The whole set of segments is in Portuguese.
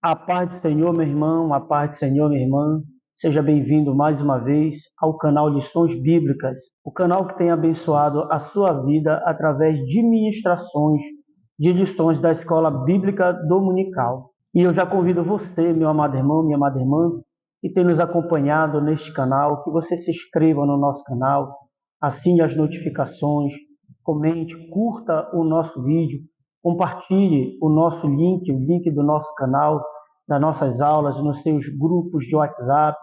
A paz do Senhor, meu irmão, a paz do Senhor, minha irmã. Seja bem-vindo mais uma vez ao canal Lições Bíblicas, o canal que tem abençoado a sua vida através de ministrações de lições da Escola Bíblica Dominical. E eu já convido você, meu amado irmão, minha amada irmã, que tem nos acompanhado neste canal, que você se inscreva no nosso canal, assine as notificações, comente, curta o nosso vídeo, compartilhe o nosso link, o link do nosso canal, das nossas aulas, nos seus grupos de WhatsApp,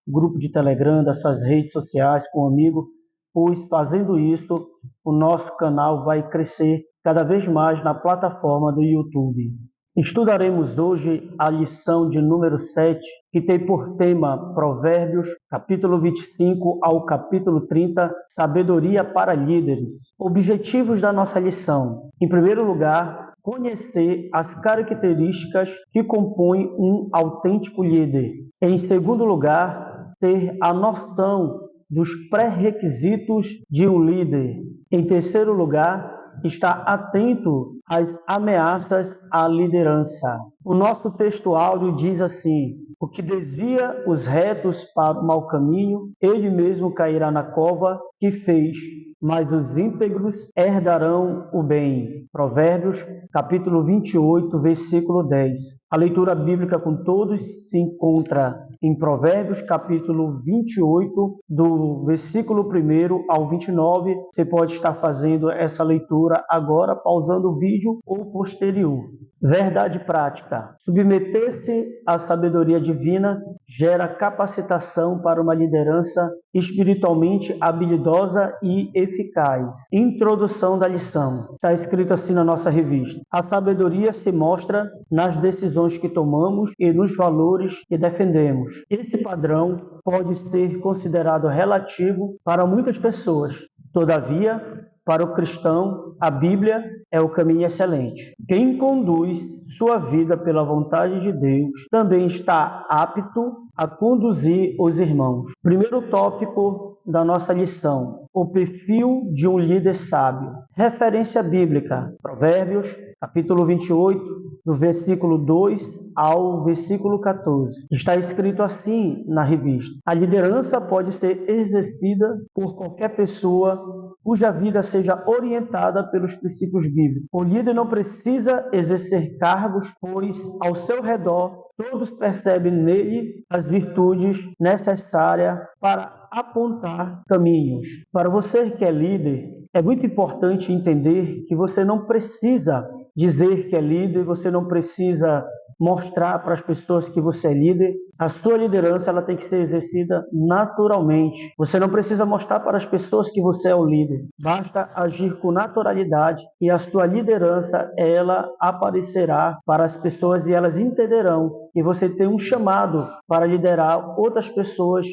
grupo de Telegram, das suas redes sociais com um amigo, pois fazendo isso, o nosso canal vai crescer cada vez mais na plataforma do YouTube. Estudaremos hoje a lição de número 7, que tem por tema Provérbios, capítulo 25 ao capítulo 30, Sabedoria para líderes. Objetivos da nossa lição. Em primeiro lugar, conhecer as características que compõem um autêntico líder. Em segundo lugar, ter a noção dos pré-requisitos de um líder. Em terceiro lugar, estar atento às ameaças à liderança. O nosso texto áudio diz assim: o que desvia os retos para o mau caminho, ele mesmo cairá na cova que fez, mas os íntegros herdarão o bem. Provérbios, capítulo 28, versículo 10. A leitura bíblica com todos se encontra em Provérbios, capítulo 28, do versículo 1 ao 29. Você pode estar fazendo essa leitura agora, pausando o vídeo ou posterior. Verdade prática. Submeter-se à sabedoria divina gera capacitação para uma liderança espiritualmente habilidosa e eficaz. Introdução da lição. Está escrito assim na nossa revista: a sabedoria se mostra nas decisões que tomamos e nos valores que defendemos. Esse padrão pode ser considerado relativo para muitas pessoas. Todavia, para o cristão, a Bíblia é o caminho excelente. Quem conduz sua vida pela vontade de Deus também está apto a conduzir os irmãos. Primeiro tópico da nossa lição: o perfil de um líder sábio. Referência bíblica: Provérbios, capítulo 28, do versículo 2 ao versículo 14. Está escrito assim na revista: a liderança pode ser exercida por qualquer pessoa cuja vida seja orientada pelos princípios bíblicos. O líder não precisa exercer cargos, pois ao seu redor todos percebem nele as virtudes necessárias para apontar caminhos. Para você que é líder, é muito importante entender que você não precisa dizer que é líder, você não precisa mostrar para as pessoas que você é líder. A sua liderança ela tem que ser exercida naturalmente. Você não precisa mostrar para as pessoas que você é o líder. Basta agir com naturalidade e a sua liderança ela aparecerá para as pessoas e elas entenderão que você tem um chamado para liderar outras pessoas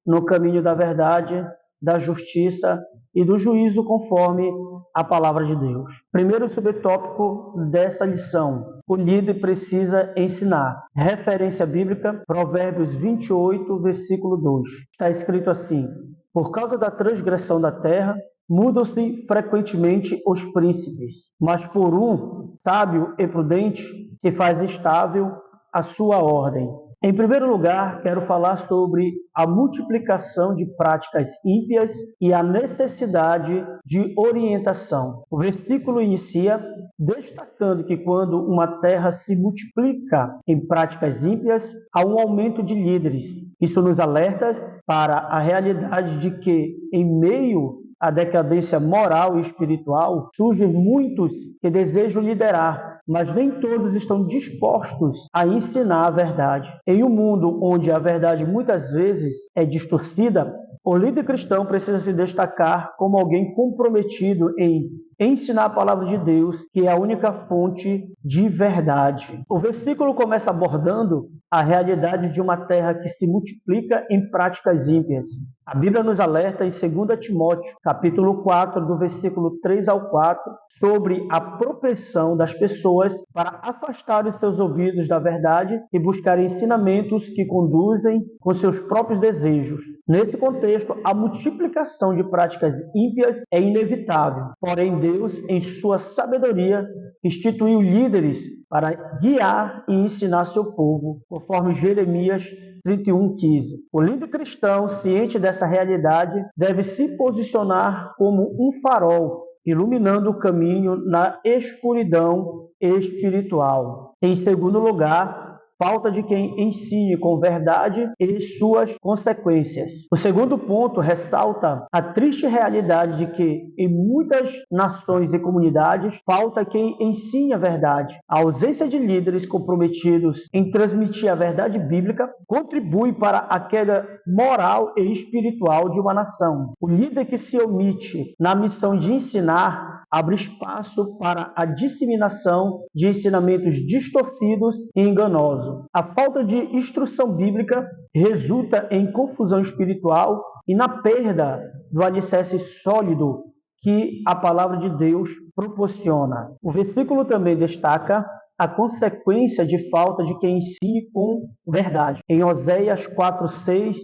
no caminho da verdade, da justiça e do juízo conforme a palavra de Deus. Primeiro subtópico dessa lição: o líder precisa ensinar. Referência bíblica, Provérbios 28, versículo 2. Está escrito assim: por causa da transgressão da terra, mudam-se frequentemente os príncipes, mas por um sábio e prudente se faz estável a sua ordem. Em primeiro lugar, quero falar sobre a multiplicação de práticas ímpias e a necessidade de orientação. O versículo inicia destacando que quando uma terra se multiplica em práticas ímpias, há um aumento de líderes. Isso nos alerta para a realidade de que, em meio à decadência moral e espiritual, surgem muitos que desejam liderar, mas nem todos estão dispostos a ensinar a verdade. Em um mundo onde a verdade muitas vezes é distorcida, o líder cristão precisa se destacar como alguém comprometido em ensinar a palavra de Deus, que é a única fonte de verdade. O versículo começa abordando a realidade de uma terra que se multiplica em práticas ímpias. A Bíblia nos alerta em 2 Timóteo, capítulo 4, do versículo 3 ao 4, sobre a propensão das pessoas para afastar os seus ouvidos da verdade e buscar ensinamentos que conduzem com seus próprios desejos. Nesse contexto, a multiplicação de práticas ímpias é inevitável. Porém, Deus, em sua sabedoria, instituiu líderes para guiar e ensinar seu povo, conforme Jeremias 31:15. O líder cristão, ciente dessa realidade, deve se posicionar como um farol, iluminando o caminho na escuridão espiritual. Em segundo lugar, falta de quem ensine com verdade e suas consequências. O segundo ponto ressalta a triste realidade de que, em muitas nações e comunidades, falta quem ensine a verdade. A ausência de líderes comprometidos em transmitir a verdade bíblica contribui para a queda moral e espiritual de uma nação. O líder que se omite na missão de ensinar abre espaço para a disseminação de ensinamentos distorcidos e enganosos. A falta de instrução bíblica resulta em confusão espiritual e na perda do alicerce sólido que a palavra de Deus proporciona. O versículo também destaca a consequência de falta de quem ensine com verdade. Em Oséias 4:6,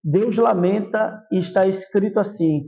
Deus lamenta e está escrito assim: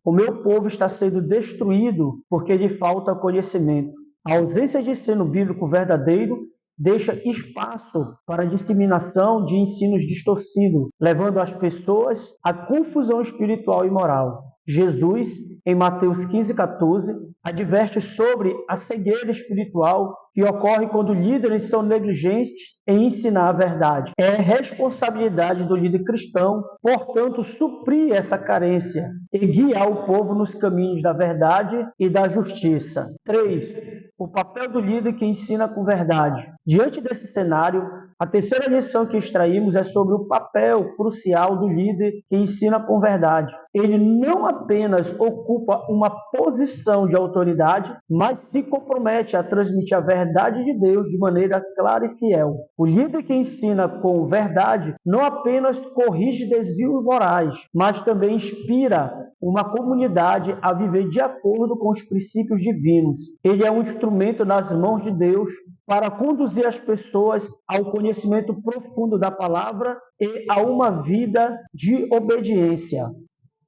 o meu povo está sendo destruído porque lhe falta conhecimento. A ausência de ensino bíblico verdadeiro deixa espaço para a disseminação de ensinos distorcidos, levando as pessoas à confusão espiritual e moral. Jesus, em Mateus 15:14, adverte sobre a cegueira espiritual que ocorre quando líderes são negligentes em ensinar a verdade. É responsabilidade do líder cristão, portanto, suprir essa carência e guiar o povo nos caminhos da verdade e da justiça. 3. O papel do líder que ensina com verdade. Diante desse cenário, a terceira lição que extraímos é sobre o papel crucial do líder que ensina com verdade. Ele não apenas ocupa uma posição de autoridade, mas se compromete a transmitir a verdade de Deus de maneira clara e fiel. O líder que ensina com verdade não apenas corrige desvios morais, mas também inspira uma comunidade a viver de acordo com os princípios divinos. Ele é um instrumento nas mãos de Deus para conduzir as pessoas ao conhecimento profundo da palavra e a uma vida de obediência.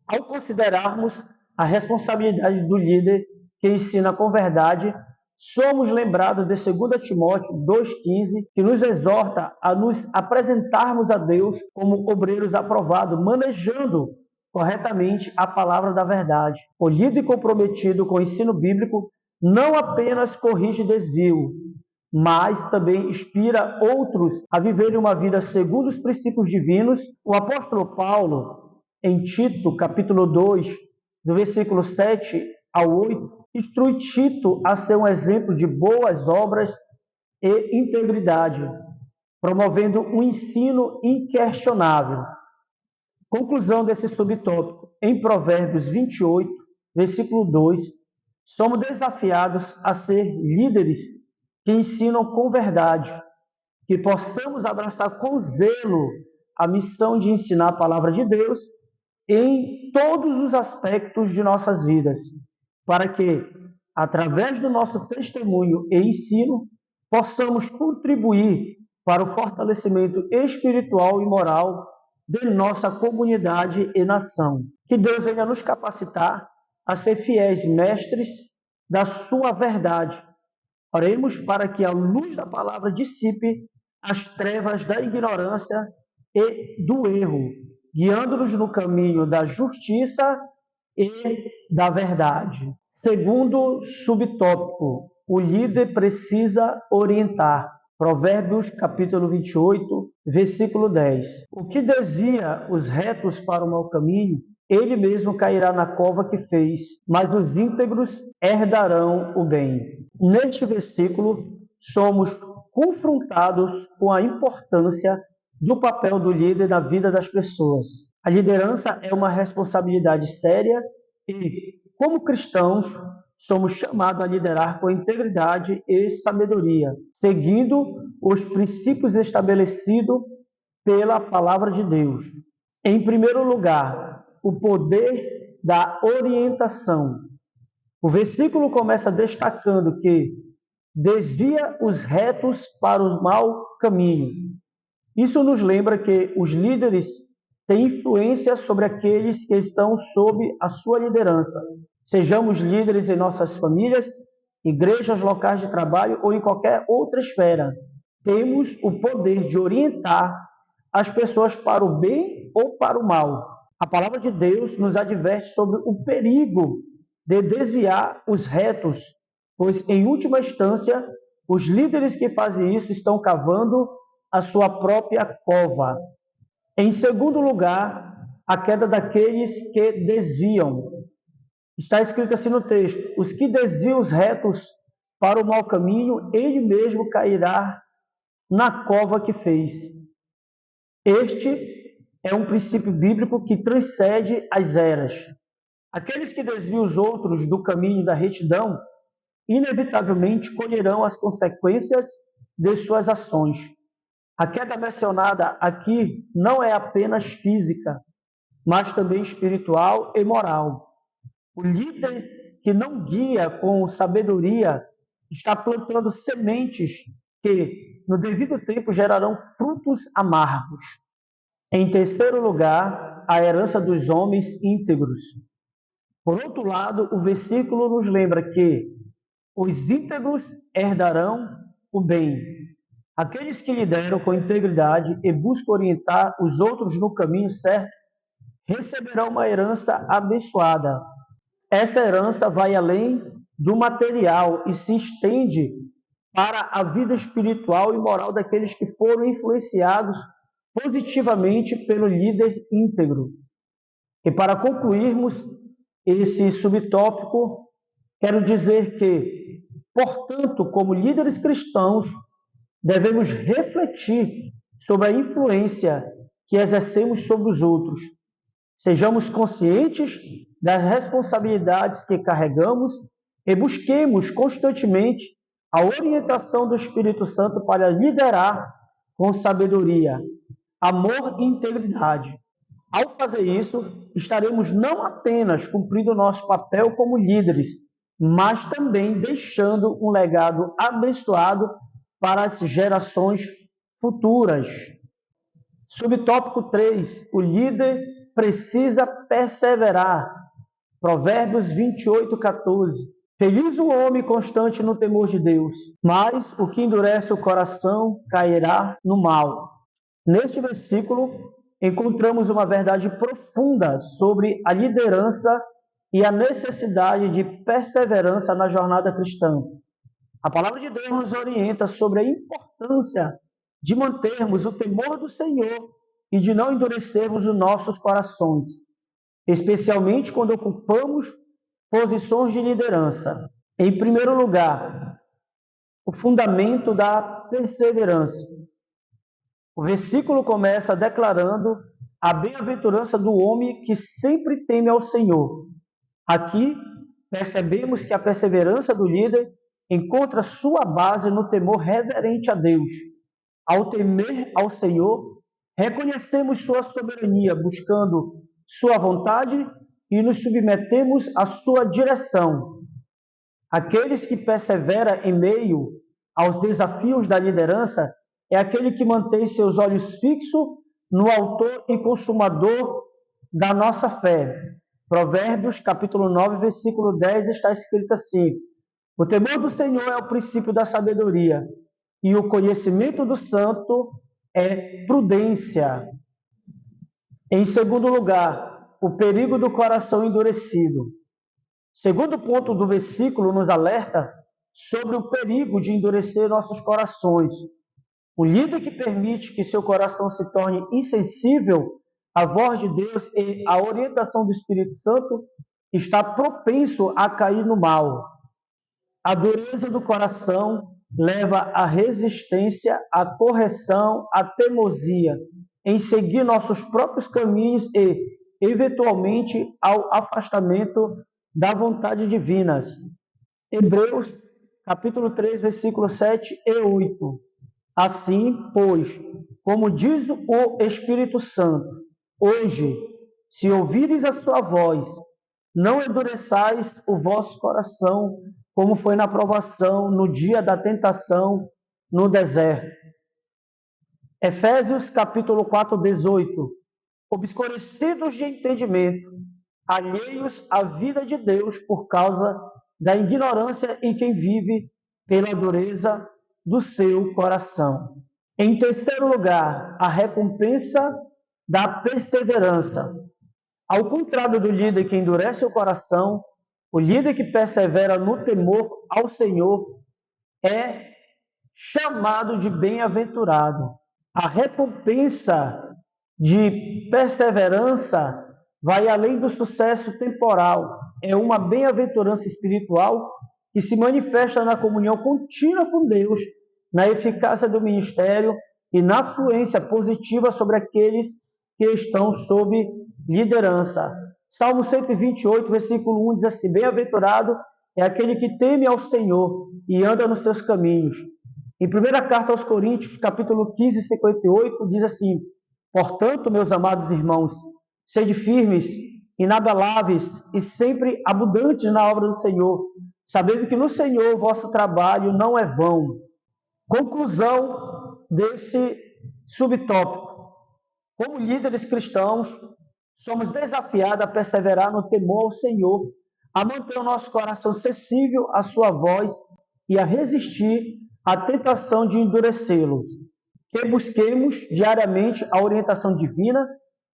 Ao considerarmos a responsabilidade do líder que ensina com verdade, somos lembrados de 2 Timóteo 2,15, que nos exorta a nos apresentarmos a Deus como obreiros aprovados, manejando corretamente a palavra da verdade. O líder comprometido com o ensino bíblico não apenas corrige desvio, mas também inspira outros a viverem uma vida segundo os princípios divinos. O apóstolo Paulo, em Tito, capítulo 2, do versículo 7 ao 8, instrui Tito a ser um exemplo de boas obras e integridade, promovendo um ensino inquestionável. Conclusão desse subtópico. Em Provérbios 28, versículo 2, somos desafiados a ser líderes que ensinam com verdade, que possamos abraçar com zelo a missão de ensinar a palavra de Deus em todos os aspectos de nossas vidas, para que, através do nosso testemunho e ensino, possamos contribuir para o fortalecimento espiritual e moral de nossa comunidade e nação. Que Deus venha nos capacitar a ser fiéis mestres da sua verdade. Oremos para que a luz da palavra dissipe as trevas da ignorância e do erro, guiando-nos no caminho da justiça e da verdade. Segundo subtópico, o líder precisa orientar. Provérbios capítulo 28, versículo 10. O que desvia os retos para o mau caminho, ele mesmo cairá na cova que fez, mas os íntegros herdarão o bem. Neste versículo, somos confrontados com a importância do papel do líder na vida das pessoas. A liderança é uma responsabilidade séria e, como cristãos, somos chamados a liderar com integridade e sabedoria, seguindo os princípios estabelecidos pela palavra de Deus. Em primeiro lugar, o poder da orientação. O versículo começa destacando que desvia os retos para o mau caminho. Isso nos lembra que os líderes têm influência sobre aqueles que estão sob a sua liderança. Sejamos líderes em nossas famílias, igrejas, locais de trabalho ou em qualquer outra esfera. Temos o poder de orientar as pessoas para o bem ou para o mal. A palavra de Deus nos adverte sobre o perigo de desviar os retos, pois, em última instância, os líderes que fazem isso estão cavando a sua própria cova. Em segundo lugar, a queda daqueles que desviam. Está escrito assim no texto: os que desviam os retos para o mau caminho, ele mesmo cairá na cova que fez. Este é um princípio bíblico que transcende as eras. Aqueles que desviam os outros do caminho da retidão, inevitavelmente colherão as consequências de suas ações. A queda mencionada aqui não é apenas física, mas também espiritual e moral. O líder que não guia com sabedoria está plantando sementes que, no devido tempo, gerarão frutos amargos. Em terceiro lugar, a herança dos homens íntegros. Por outro lado, o versículo nos lembra que os íntegros herdarão o bem. Aqueles que lideram com integridade e buscam orientar os outros no caminho certo receberão uma herança abençoada. Essa herança vai além do material e se estende para a vida espiritual e moral daqueles que foram influenciados positivamente pelo líder íntegro. E para concluirmos esse subtópico, quero dizer que, portanto, como líderes cristãos, devemos refletir sobre a influência que exercemos sobre os outros. Sejamos conscientes das responsabilidades que carregamos e busquemos constantemente a orientação do Espírito Santo para liderar com sabedoria, amor e integridade. Ao fazer isso, estaremos não apenas cumprindo o nosso papel como líderes, mas também deixando um legado abençoado para as gerações futuras. Subtópico 3. O líder precisa perseverar. Provérbios 28:14. Feliz o homem constante no temor de Deus, mas o que endurece o coração cairá no mal. Neste versículo, encontramos uma verdade profunda sobre a liderança e a necessidade de perseverança na jornada cristã. A palavra de Deus nos orienta sobre a importância de mantermos o temor do Senhor e de não endurecermos os nossos corações, especialmente quando ocupamos posições de liderança. Em primeiro lugar, o fundamento da perseverança. O versículo começa declarando a bem-aventurança do homem que sempre teme ao Senhor. Aqui, percebemos que a perseverança do líder encontra sua base no temor reverente a Deus. Ao temer ao Senhor, reconhecemos sua soberania, buscando sua vontade e nos submetemos à sua direção. Aqueles que perseveram em meio aos desafios da liderança é aquele que mantém seus olhos fixos no autor e consumador da nossa fé. Provérbios, capítulo 9, versículo 10, está escrito assim: o temor do Senhor é o princípio da sabedoria, e o conhecimento do santo é prudência. Em segundo lugar, o perigo do coração endurecido. Segundo ponto do versículo nos alerta sobre o perigo de endurecer nossos corações. O líder que permite que seu coração se torne insensível à voz de Deus e à orientação do Espírito Santo está propenso a cair no mal. A dureza do coração leva à resistência, à correção, à teimosia, em seguir nossos próprios caminhos e, eventualmente, ao afastamento da vontade divina. Hebreus, capítulo 3, versículos 7 e 8. Assim, pois, como diz o Espírito Santo, hoje, se ouvires a sua voz, não endureçais o vosso coração, como foi na provação, no dia da tentação, no deserto. Efésios, capítulo 4, 18. Obscurecidos de entendimento, alheios à vida de Deus por causa da ignorância em quem vive pela dureza do seu coração. Em terceiro lugar, a recompensa da perseverança. Ao contrário do líder que endurece o coração, o líder que persevera no temor ao Senhor é chamado de bem-aventurado. A recompensa de perseverança vai além do sucesso temporal. É uma bem-aventurança espiritual que se manifesta na comunhão contínua com Deus, na eficácia do ministério e na fluência positiva sobre aqueles que estão sob liderança. Salmo 128, versículo 1 diz assim: bem-aventurado é aquele que teme ao Senhor e anda nos seus caminhos. Em primeira carta aos Coríntios, capítulo 15, 58, diz assim: portanto, meus amados irmãos, sede firmes, inabaláveis e sempre abundantes na obra do Senhor, sabendo que no Senhor o vosso trabalho não é vão. Conclusão desse subtópico. Como líderes cristãos, somos desafiados a perseverar no temor ao Senhor, a manter o nosso coração sensível à sua voz e a resistir à tentação de endurecê-los. Que busquemos diariamente a orientação divina,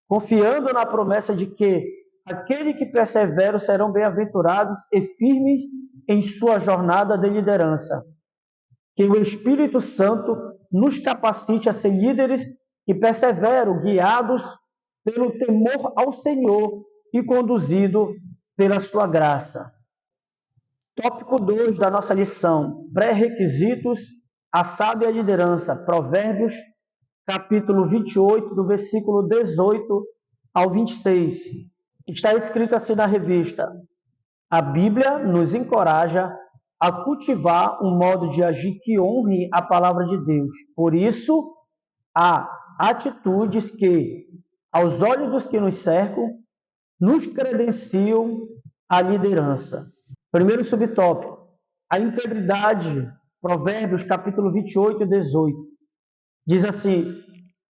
confiando na promessa de que aqueles que perseveram serão bem-aventurados e firmes em sua jornada de liderança. Que o Espírito Santo nos capacite a ser líderes que perseveram, guiados pelo temor ao Senhor e conduzido pela sua graça. Tópico 2 da nossa lição: pré-requisitos à sábia liderança. Provérbios, capítulo 28, do versículo 18 ao 26. Está escrito assim na revista: a Bíblia nos encoraja a cultivar um modo de agir que honre a palavra de Deus. Por isso, há atitudes que, aos olhos dos que nos cercam, nos credenciam à liderança. Primeiro subtópico: a integridade. Provérbios, capítulo 28, 18. Diz assim: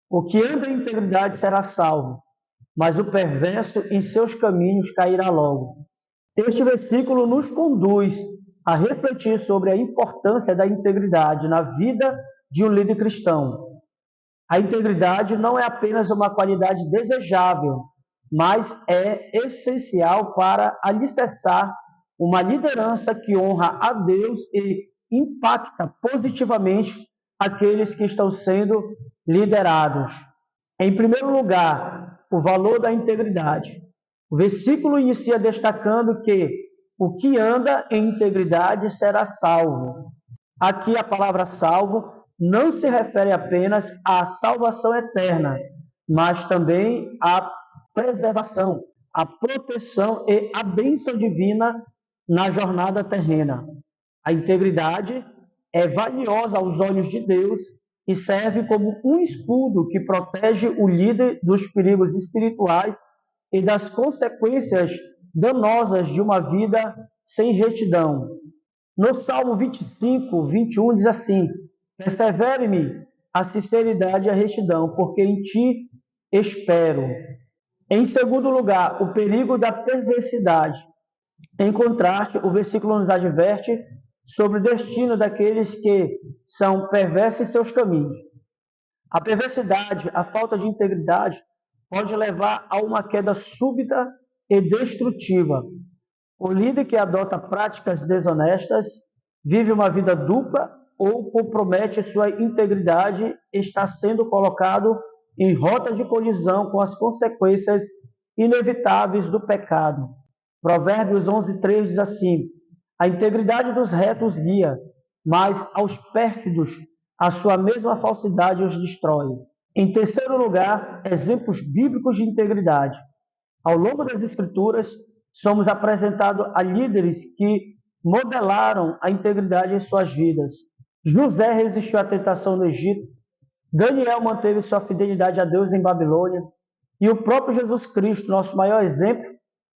o que anda em integridade será salvo, mas o perverso em seus caminhos cairá logo. Este versículo nos conduz a refletir sobre a importância da integridade na vida de um líder cristão. A integridade não é apenas uma qualidade desejável, mas é essencial para alicerçar uma liderança que honra a Deus e impacta positivamente aqueles que estão sendo liderados. Em primeiro lugar, o valor da integridade. O versículo inicia destacando que o que anda em integridade será salvo. Aqui a palavra salvo não se refere apenas à salvação eterna, mas também à preservação, à proteção e à bênção divina na jornada terrena. A integridade é valiosa aos olhos de Deus e serve como um escudo que protege o líder dos perigos espirituais e das consequências danosas de uma vida sem retidão. No Salmo 25, 21 diz assim: persevere-me a sinceridade e a retidão, porque em ti espero. Em segundo lugar, o perigo da perversidade. Em contraste, o versículo nos adverte sobre o destino daqueles que são perversos em seus caminhos. A perversidade, a falta de integridade, pode levar a uma queda súbita e destrutiva. O líder que adota práticas desonestas vive uma vida dupla ou compromete sua integridade e está sendo colocado em rota de colisão com as consequências inevitáveis do pecado. Provérbios 11:3 diz assim: a integridade dos retos guia, mas aos pérfidos a sua mesma falsidade os destrói. Em terceiro lugar, exemplos bíblicos de integridade. Ao longo das Escrituras, somos apresentados a líderes que modelaram a integridade em suas vidas. José resistiu à tentação no Egito, Daniel manteve sua fidelidade a Deus em Babilônia, e o próprio Jesus Cristo, nosso maior exemplo,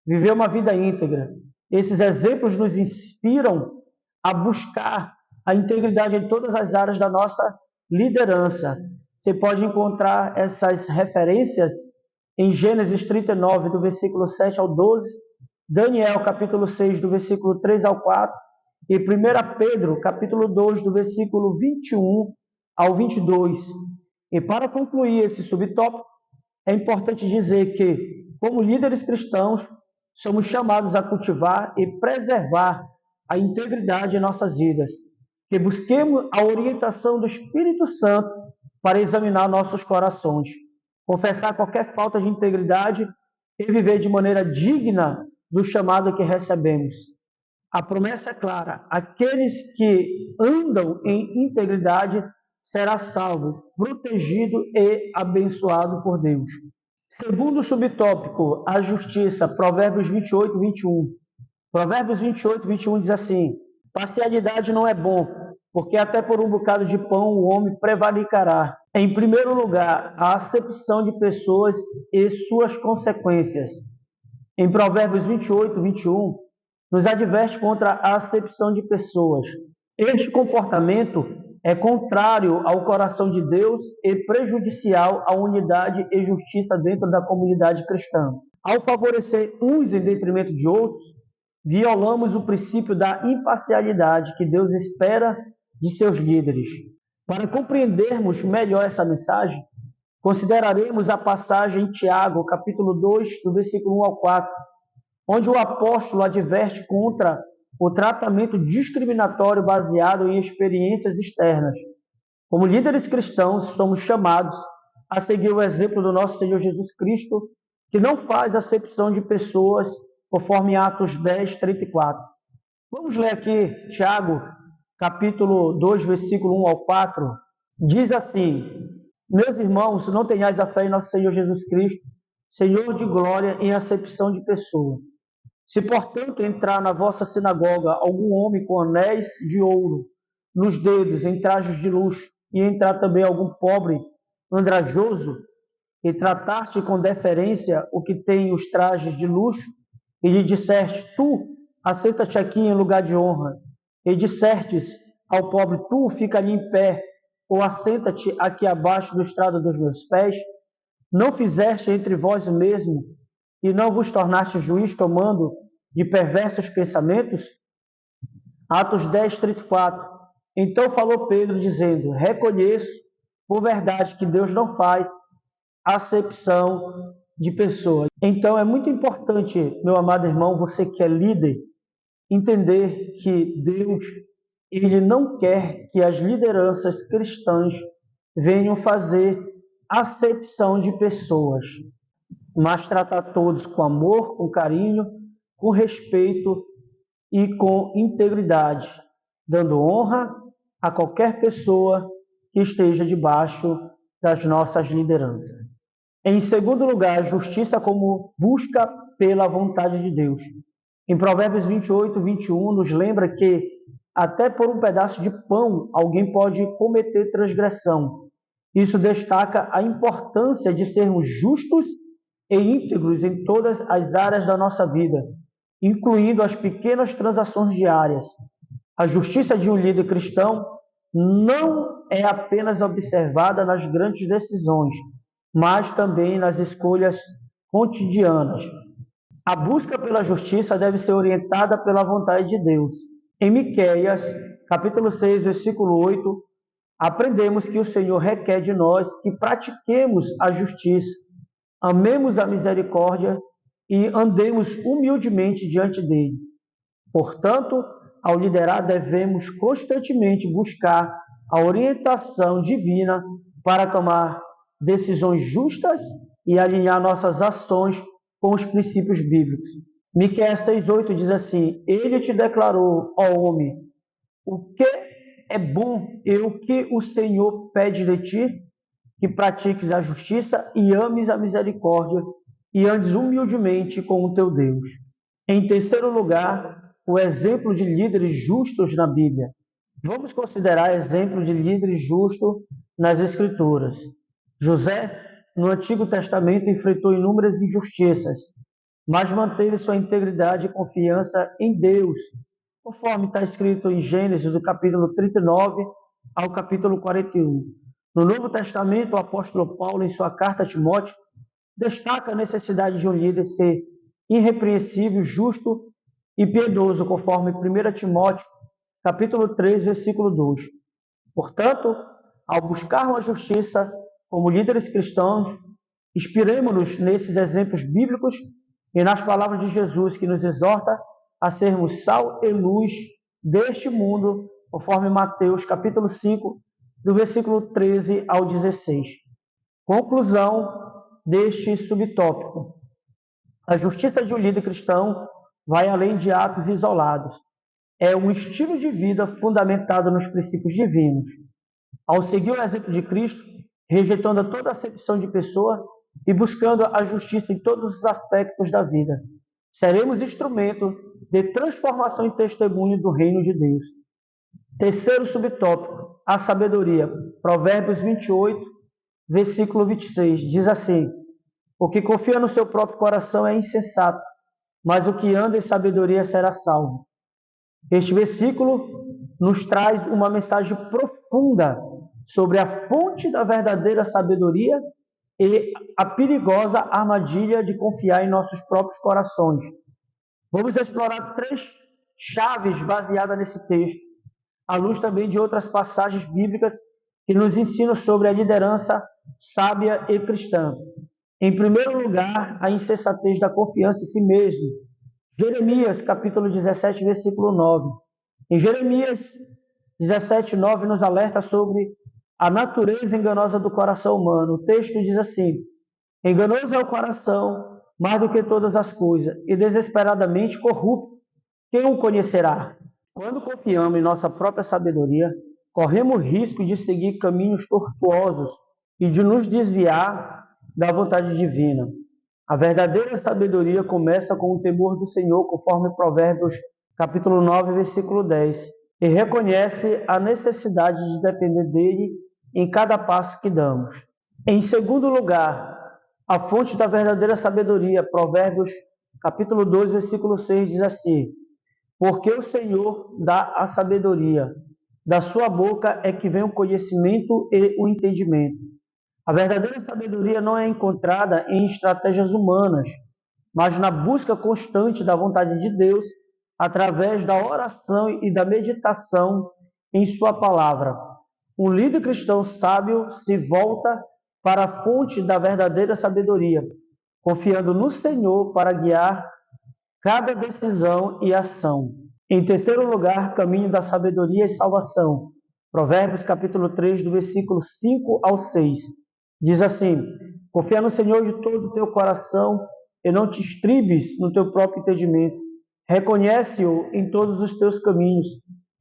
viveu uma vida íntegra. Esses exemplos nos inspiram a buscar a integridade em todas as áreas da nossa liderança. Você pode encontrar essas referências em Gênesis 39, do versículo 7 ao 12, Daniel, capítulo 6, do versículo 3 ao 4, e 1 Pedro, capítulo 2, do versículo 21 ao 22. E para concluir esse subtópico, é importante dizer que, como líderes cristãos, somos chamados a cultivar e preservar a integridade em nossas vidas, que busquemos a orientação do Espírito Santo para examinar nossos corações, confessar qualquer falta de integridade e viver de maneira digna do chamado que recebemos. A promessa é clara: aqueles que andam em integridade será salvo, protegido e abençoado por Deus. Segundo subtópico, a justiça, Provérbios 28, 21. Provérbios 28, 21 diz assim: parcialidade não é bom, porque até por um bocado de pão o homem prevaricará. Em primeiro lugar, a acepção de pessoas e suas consequências. Em Provérbios 28, 21, nos adverte contra a acepção de pessoas. Este comportamento é contrário ao coração de Deus e prejudicial à unidade e justiça dentro da comunidade cristã. Ao favorecer uns em detrimento de outros, violamos o princípio da imparcialidade que Deus espera de seus líderes. Para compreendermos melhor essa mensagem, consideraremos a passagem em Tiago, capítulo 2, do versículo 1 ao 4, onde o apóstolo adverte contra o tratamento discriminatório baseado em experiências externas. Como líderes cristãos, somos chamados a seguir o exemplo do nosso Senhor Jesus Cristo, que não faz acepção de pessoas, conforme Atos 10, 34. Vamos ler aqui Tiago, capítulo 2, versículo 1 ao 4. Diz assim: meus irmãos, não tenhais a fé em nosso Senhor Jesus Cristo, Senhor de glória, em acepção de pessoa. Se, portanto, entrar na vossa sinagoga algum homem com anéis de ouro nos dedos, em trajes de luxo, e entrar também algum pobre andrajoso, e tratar-te com deferência o que tem os trajes de luxo, e lhe dissertes, tu, assenta-te aqui em lugar de honra, e dissertes ao pobre, tu, fica ali em pé, ou assenta-te aqui abaixo do estrado dos meus pés, não fizeste entre vós mesmo, e não vos tornaste juiz tomando de perversos pensamentos? Atos 10, 34. Então falou Pedro, dizendo, reconheço por verdade que Deus não faz acepção de pessoas. Então é muito importante, meu amado irmão, você que é líder, entender que Deus, ele não quer que as lideranças cristãs venham fazer acepção de pessoas, mas tratar todos com amor, com carinho, com respeito e com integridade, dando honra a qualquer pessoa que esteja debaixo das nossas lideranças. Em segundo lugar, justiça como busca pela vontade de Deus. Em Provérbios 28, 21, nos lembra que até por um pedaço de pão alguém pode cometer transgressão. Isso destaca a importância de sermos justos e íntegros em todas as áreas da nossa vida, incluindo as pequenas transações diárias. A justiça de um líder cristão não é apenas observada nas grandes decisões, mas também nas escolhas cotidianas. A busca pela justiça deve ser orientada pela vontade de Deus. Em Miqueias, capítulo 6, versículo 8, aprendemos que o Senhor requer de nós que pratiquemos a justiça, amemos a misericórdia e andemos humildemente diante dele. Portanto, ao liderar, devemos constantemente buscar a orientação divina para tomar decisões justas e alinhar nossas ações com os princípios bíblicos. Miqueias 6,8 diz assim, ele te declarou, ó homem, o que é bom e o que o Senhor pede de ti, que pratiques a justiça e ames a misericórdia e andes humildemente com o teu Deus. Em terceiro lugar, o exemplo de líderes justos na Bíblia. Vamos considerar exemplo de líderes justos nas Escrituras. José, no Antigo Testamento, enfrentou inúmeras injustiças, mas manteve sua integridade e confiança em Deus, conforme está escrito em Gênesis, do capítulo 39 ao capítulo 41. No Novo Testamento, o apóstolo Paulo, em sua carta a Timóteo, destaca a necessidade de um líder ser irrepreensível, justo e piedoso, conforme 1 Timóteo, capítulo 3, versículo 2. Portanto, ao buscarmos a justiça como líderes cristãos, inspiremo-nos nesses exemplos bíblicos e nas palavras de Jesus, que nos exorta a sermos sal e luz deste mundo, conforme Mateus, capítulo 5, do versículo 13 ao 16. Conclusão deste subtópico. A justiça de um líder cristão vai além de atos isolados. É um estilo de vida fundamentado nos princípios divinos. Ao seguir o exemplo de Cristo, rejeitando toda acepção de pessoa e buscando a justiça em todos os aspectos da vida, seremos instrumento de transformação e testemunho do reino de Deus. Terceiro subtópico, a sabedoria. Provérbios 28, versículo 26, diz assim: o que confia no seu próprio coração é insensato, mas o que anda em sabedoria será salvo. Este versículo nos traz uma mensagem profunda sobre a fonte da verdadeira sabedoria e a perigosa armadilha de confiar em nossos próprios corações. Vamos explorar 3 chaves baseadas nesse texto, à luz também de outras passagens bíblicas que nos ensinam sobre a liderança sábia e cristã. Em primeiro lugar, a insensatez da confiança em si mesmo. Jeremias, capítulo 17, versículo 9. Em Jeremias 17, 9, nos alerta sobre a natureza enganosa do coração humano. O texto diz assim: enganoso é o coração, mais do que todas as coisas, e desesperadamente corrupto. Quem o conhecerá? Quando confiamos em nossa própria sabedoria, corremos o risco de seguir caminhos tortuosos e de nos desviar da vontade divina. A verdadeira sabedoria começa com o temor do Senhor, conforme Provérbios capítulo 9, versículo 10, e reconhece a necessidade de depender dele em cada passo que damos. Em segundo lugar, a fonte da verdadeira sabedoria, Provérbios capítulo 2, versículo 6, diz assim: porque o Senhor dá a sabedoria, da sua boca é que vem o conhecimento e o entendimento. A verdadeira sabedoria não é encontrada em estratégias humanas, mas na busca constante da vontade de Deus, através da oração e da meditação em sua palavra. Um líder cristão sábio se volta para a fonte da verdadeira sabedoria, confiando no Senhor para guiar cada decisão e ação. Em terceiro lugar, caminho da sabedoria e salvação. Provérbios capítulo 3, do versículo 5 ao 6. Diz assim: confia no Senhor de todo o teu coração e não te estribes no teu próprio entendimento. Reconhece-o em todos os teus caminhos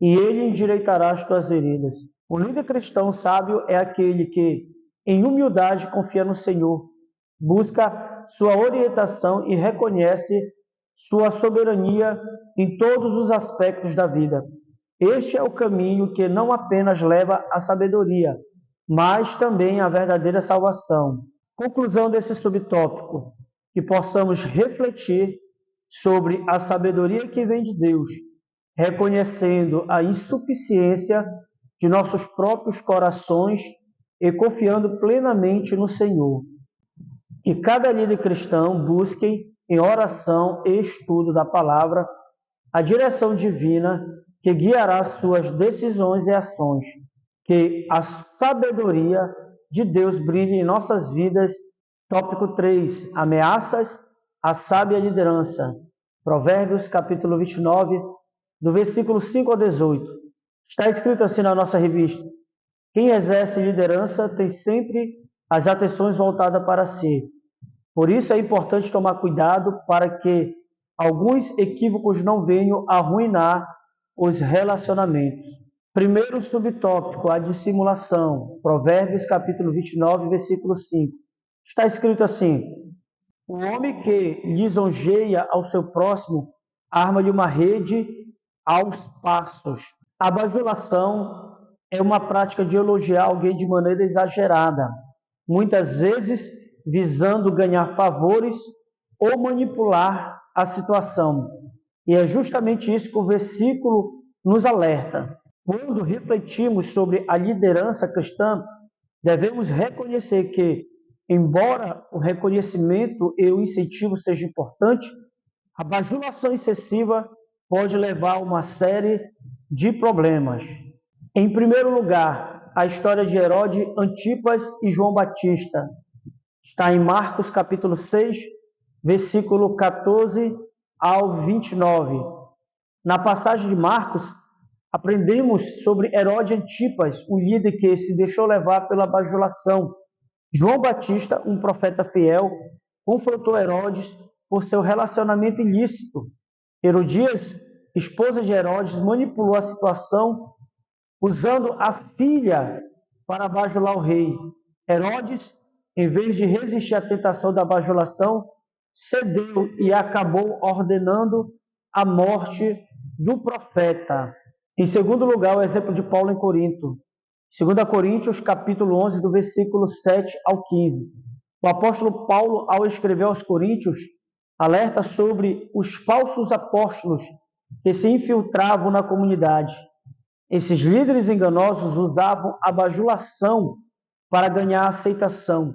e ele endireitará as tuas veredas. O líder cristão sábio é aquele que, em humildade, confia no Senhor, busca sua orientação e reconhece sua soberania em todos os aspectos da vida. Este é o caminho que não apenas leva à sabedoria, mas também à verdadeira salvação. Conclusão desse subtópico: que possamos refletir sobre a sabedoria que vem de Deus, reconhecendo a insuficiência de nossos próprios corações e confiando plenamente no Senhor. Que cada líder cristão busque, em oração e estudo da palavra, a direção divina que guiará suas decisões e ações. Que a sabedoria de Deus brilhe em nossas vidas. Tópico 3. Ameaças à sábia liderança. Provérbios capítulo 29, do versículo 5 ao 18. Está escrito assim na nossa revista: quem exerce liderança tem sempre as atenções voltadas para si. Por isso é importante tomar cuidado para que alguns equívocos não venham a arruinar os relacionamentos. Primeiro subtópico, a dissimulação. Provérbios capítulo 29, versículo 5. Está escrito assim: o homem que lisonjeia ao seu próximo arma-lhe uma rede aos passos. A bajulação é uma prática de elogiar alguém de maneira exagerada, muitas vezes visando ganhar favores ou manipular a situação. E é justamente isso que o versículo nos alerta. Quando refletimos sobre a liderança cristã, devemos reconhecer que, embora o reconhecimento e o incentivo sejam importantes, A bajulação excessiva pode levar a uma série de problemas. Em primeiro lugar, a história de Herodes, Antipas e João Batista. Está em Marcos capítulo 6, versículo 14 ao 29. Na passagem de Marcos, aprendemos sobre Herodes Antipas, um líder que se deixou levar pela bajulação. João Batista, um profeta fiel, confrontou Herodes por seu relacionamento ilícito. Herodias, esposa de Herodes, manipulou a situação usando a filha para bajular o rei. Herodes, em vez de resistir à tentação da bajulação, cedeu e acabou ordenando a morte do profeta. Em segundo lugar, o exemplo de Paulo em Corinto. 2 Coríntios, capítulo 11, do versículo 7 ao 15. O apóstolo Paulo, ao escrever aos Coríntios, alerta sobre os falsos apóstolos que se infiltravam na comunidade. Esses líderes enganosos usavam a bajulação para ganhar aceitação,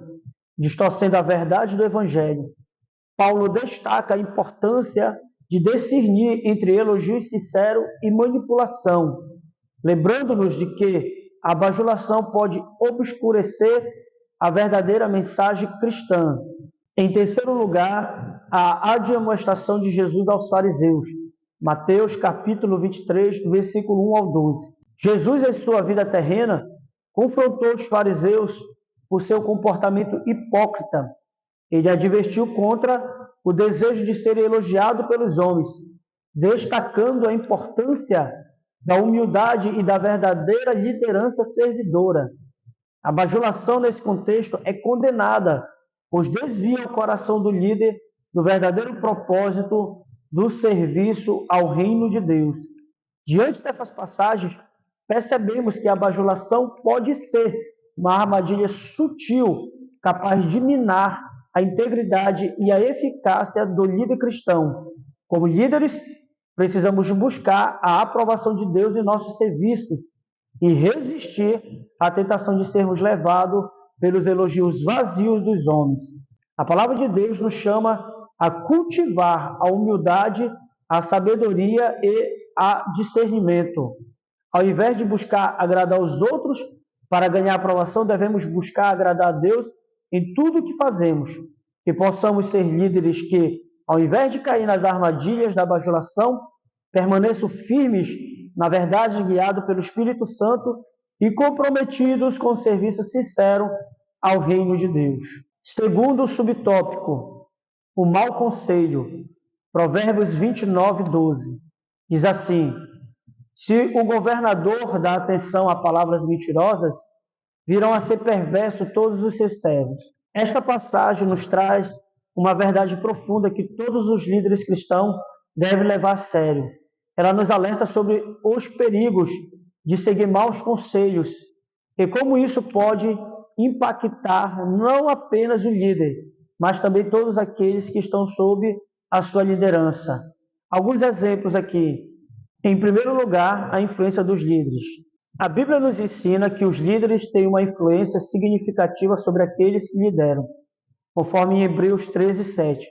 distorcendo a verdade do evangelho. Paulo destaca a importância de discernir entre elogio sincero e manipulação, lembrando-nos de que a bajulação pode obscurecer a verdadeira mensagem cristã. Em terceiro lugar, a admoestação de Jesus aos fariseus. Mateus capítulo 23, do versículo 1 ao 12. Jesus, em sua vida terrena, confrontou os fariseus por seu comportamento hipócrita. Ele advertiu contra o desejo de ser elogiado pelos homens, destacando a importância da humildade e da verdadeira liderança servidora. A bajulação, nesse contexto, é condenada, pois desvia o coração do líder do verdadeiro propósito do serviço ao reino de Deus. Diante dessas passagens, percebemos que a bajulação pode ser uma armadilha sutil, capaz de minar a integridade e a eficácia do líder cristão. Como líderes, precisamos buscar a aprovação de Deus em nossos serviços e resistir à tentação de sermos levados pelos elogios vazios dos homens. A palavra de Deus nos chama a cultivar a humildade, a sabedoria e a discernimento. Ao invés de buscar agradar os outros para ganhar aprovação, devemos buscar agradar a Deus em tudo o que fazemos. Que possamos ser líderes que, ao invés de cair nas armadilhas da bajulação, permaneçam firmes na verdade, guiados pelo Espírito Santo e comprometidos com o serviço sincero ao reino de Deus. Segundo subtópico, o mau conselho. Provérbios 29, 12. Diz assim: se o governador dá atenção a palavras mentirosas, virão a ser perversos todos os seus servos. Esta passagem nos traz uma verdade profunda que todos os líderes cristãos devem levar a sério. Ela nos alerta sobre os perigos de seguir maus conselhos e como isso pode impactar não apenas o líder, mas também todos aqueles que estão sob a sua liderança. Alguns exemplos aqui. Em primeiro lugar, a influência dos líderes. A Bíblia nos ensina que os líderes têm uma influência significativa sobre aqueles que lideram, conforme em Hebreus 13, 7.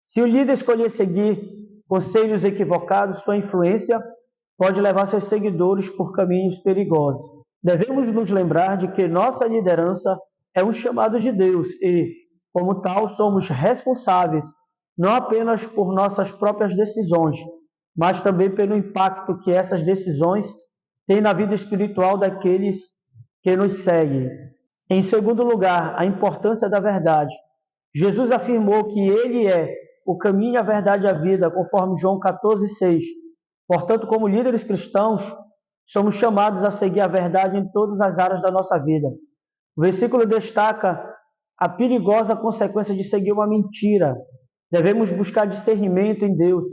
Se o líder escolher seguir conselhos equivocados, sua influência pode levar seus seguidores por caminhos perigosos. Devemos nos lembrar de que nossa liderança é um chamado de Deus e, como tal, somos responsáveis não apenas por nossas próprias decisões, mas também pelo impacto que essas decisões têm na vida espiritual daqueles que nos seguem. Em segundo lugar, a importância da verdade. Jesus afirmou que Ele é o caminho, a verdade e a vida, conforme João 14, 6. Portanto, como líderes cristãos, somos chamados a seguir a verdade em todas as áreas da nossa vida. O versículo destaca a perigosa consequência de seguir uma mentira. Devemos buscar discernimento em Deus,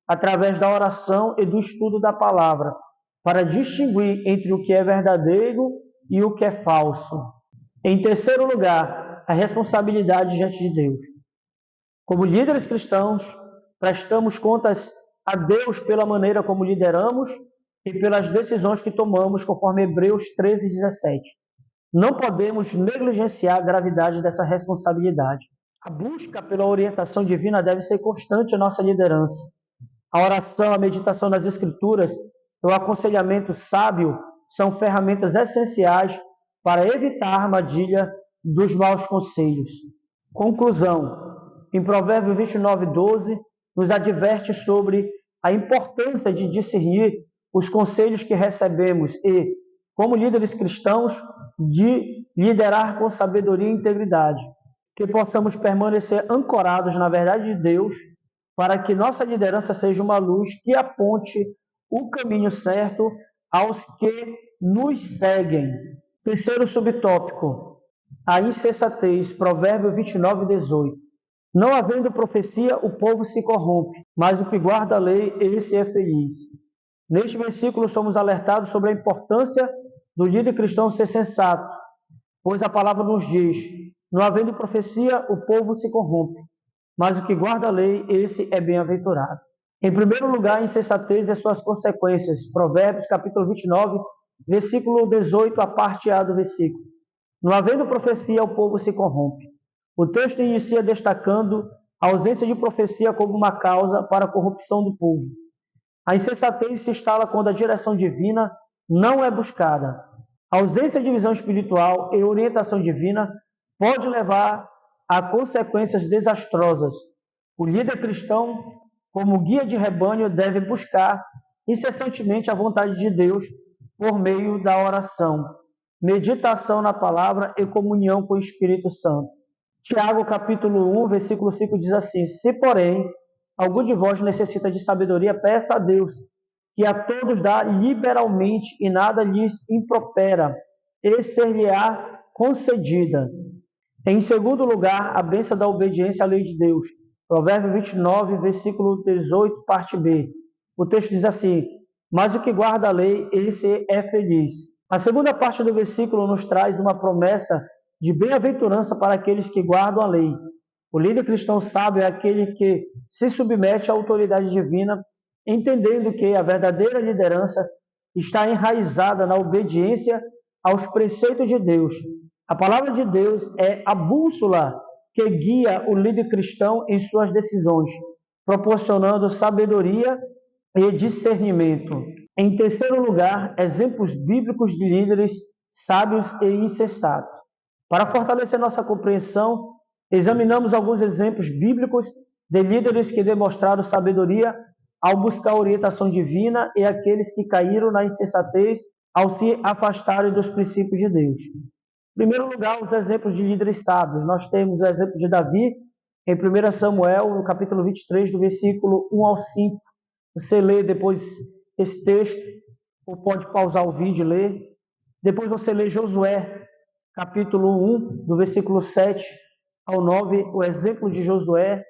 através da oração e do estudo da palavra, para distinguir entre o que é verdadeiro e o que é falso. Em terceiro lugar, a responsabilidade diante de Deus. Como líderes cristãos, prestamos contas a Deus pela maneira como lideramos e pelas decisões que tomamos, conforme Hebreus 13, 17. Não podemos negligenciar a gravidade dessa responsabilidade. A busca pela orientação divina deve ser constante em nossa liderança. A oração, a meditação nas Escrituras e o aconselhamento sábio são ferramentas essenciais para evitar a armadilha dos maus conselhos. Conclusão. Em Provérbios 29:12, nos adverte sobre a importância de discernir os conselhos que recebemos e, como líderes cristãos, de liderar com sabedoria e integridade. Que possamos permanecer ancorados na verdade de Deus, para que nossa liderança seja uma luz que aponte o caminho certo aos que nos seguem. Terceiro subtópico, a insensatez, Provérbio 29:18. Não havendo profecia, o povo se corrompe, mas o que guarda a lei, esse é feliz. Neste versículo somos alertados sobre a importância do líder cristão ser sensato, pois a palavra nos diz: não havendo profecia, o povo se corrompe, mas o que guarda a lei, esse é bem-aventurado. Em primeiro lugar, a insensatez e suas consequências. Provérbios, capítulo 29, versículo 18, a parte A do versículo. Não havendo profecia, o povo se corrompe. O texto inicia destacando a ausência de profecia como uma causa para a corrupção do povo. A insensatez se instala quando a direção divina não é buscada. A ausência de visão espiritual e orientação divina pode levar a consequências desastrosas. O líder cristão, como guia de rebanho, deve buscar incessantemente a vontade de Deus por meio da oração, meditação na palavra e comunhão com o Espírito Santo. Tiago, capítulo 1, versículo 5 diz assim: se, porém, algum de vós necessita de sabedoria, peça a Deus, que a todos dá liberalmente e nada lhes impropera, e ser-lhe-á concedida. Em segundo lugar, a bênção da obediência à lei de Deus. Provérbio 29, versículo 18, parte B. O texto diz assim: mas o que guarda a lei, esse é feliz. A segunda parte do versículo nos traz uma promessa de bem-aventurança para aqueles que guardam a lei. O líder cristão sábio é aquele que se submete à autoridade divina, entendendo que a verdadeira liderança está enraizada na obediência aos preceitos de Deus. A palavra de Deus é a bússola que guia o líder cristão em suas decisões, proporcionando sabedoria e discernimento. Em terceiro lugar, exemplos bíblicos de líderes sábios e insensatos. Para fortalecer nossa compreensão, examinamos alguns exemplos bíblicos de líderes que demonstraram sabedoria ao buscar a orientação divina e aqueles que caíram na insensatez ao se afastarem dos princípios de Deus. Em primeiro lugar, os exemplos de líderes sábios. Nós temos o exemplo de Davi, em 1 Samuel, no capítulo 23, do versículo 1 ao 5. Você lê depois esse texto, ou pode pausar o vídeo e ler. Depois você lê Josué, capítulo 1, do versículo 7 ao 9, o exemplo de Josué,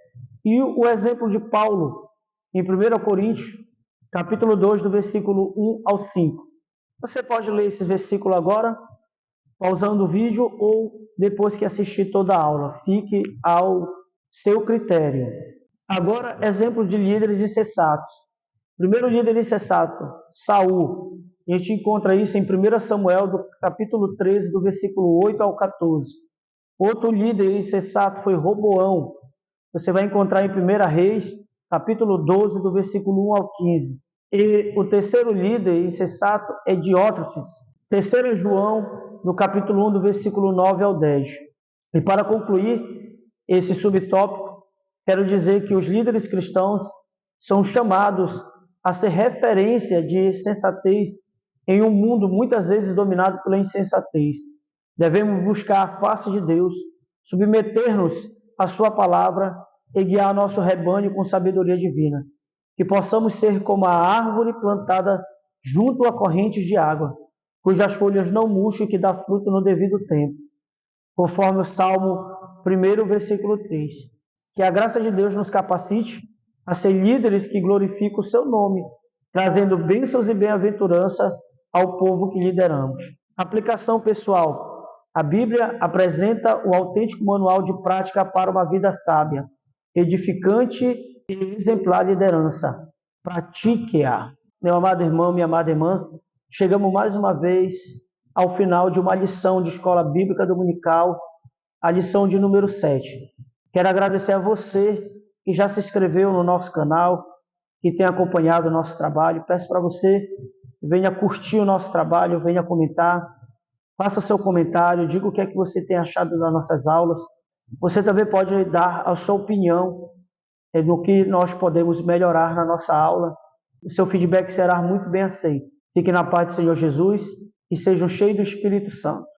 e o exemplo de Paulo, em 1 Coríntios, capítulo 2, do versículo 1 ao 5. Você pode ler esse versículo agora, pausando o vídeo, ou depois que assistir toda a aula. Fique ao seu critério. Agora, exemplo de líderes insensatos. Primeiro líder insensato, Saul. A gente encontra isso em 1 Samuel, do capítulo 13, do versículo 8 ao 14. Outro líder insensato foi Roboão. Você vai encontrar em 1 Reis, capítulo 12, do versículo 1 ao 15. E o terceiro líder insensato é Diótrefes. 3 João, no capítulo 1, do versículo 9 ao 10. E para concluir esse subtópico, quero dizer que os líderes cristãos são chamados a ser referência de sensatez em um mundo muitas vezes dominado pela insensatez. Devemos buscar a face de Deus, submeter-nos à sua palavra e guiar nosso rebanho com sabedoria divina. Que possamos ser como a árvore plantada junto a correntes de água, cujas folhas não murcham e que dá fruto no devido tempo. Conforme o Salmo 1, versículo 3. Que a graça de Deus nos capacite a ser líderes que glorificam o seu nome, trazendo bênçãos e bem-aventurança ao povo que lideramos. Aplicação pessoal. A Bíblia apresenta o autêntico manual de prática para uma vida sábia, edificante e exemplar liderança. Pratique-a. Meu amado irmão, minha amada irmã, chegamos mais uma vez ao final de uma lição de escola bíblica dominical, a lição de número 7. Quero agradecer a você que já se inscreveu no nosso canal, que tem acompanhado o nosso trabalho. Peço para você, venha curtir o nosso trabalho, venha comentar, faça seu comentário, diga o que é que você tem achado das nossas aulas. Você também pode dar a sua opinião no que nós podemos melhorar na nossa aula. O seu feedback será muito bem aceito. Fique na paz do Senhor Jesus e sejam cheios do Espírito Santo.